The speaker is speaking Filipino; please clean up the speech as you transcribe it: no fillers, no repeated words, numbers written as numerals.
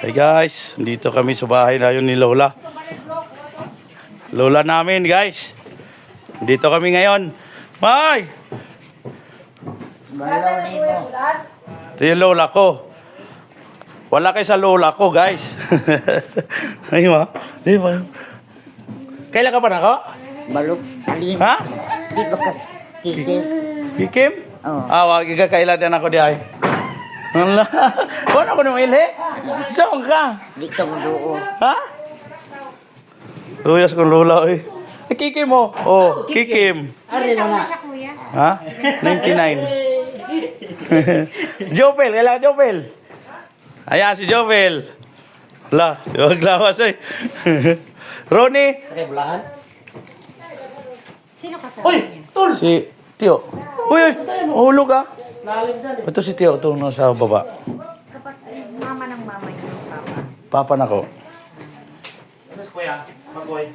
Hey guys, dito kami sa bahay na yun ni Lola. Lola namin guys. Dito kami ngayon. May! Ito yung Lola ko. Wala kayo sa Lola ko guys. Ay ma. Di ba? Kailan ka pa na ako? Balok. Ha? Di ba ka kikim? Kikim? Oo. Wag kailan din ako di ay. Wala. Wala ko naman ili. Saan ka? Di ka mo doon. Ha? Luyas kong Lola eh. Kikim mo. Oh, Kikim. Ha? 99. Jopel, kailangan Jopel. Ayan si Jopel. Wala, yung lawas eh. Ronnie. Okay, bulahan. Sino kasama Uy! niya? Tol! Si Tio. Uy, hulog ka. Lalim dyan eh. Ito si Tio, ito nasa baba. Kapag mama ng mama niya yung papa. Papa na ko. Ano si Kuya? Magoy.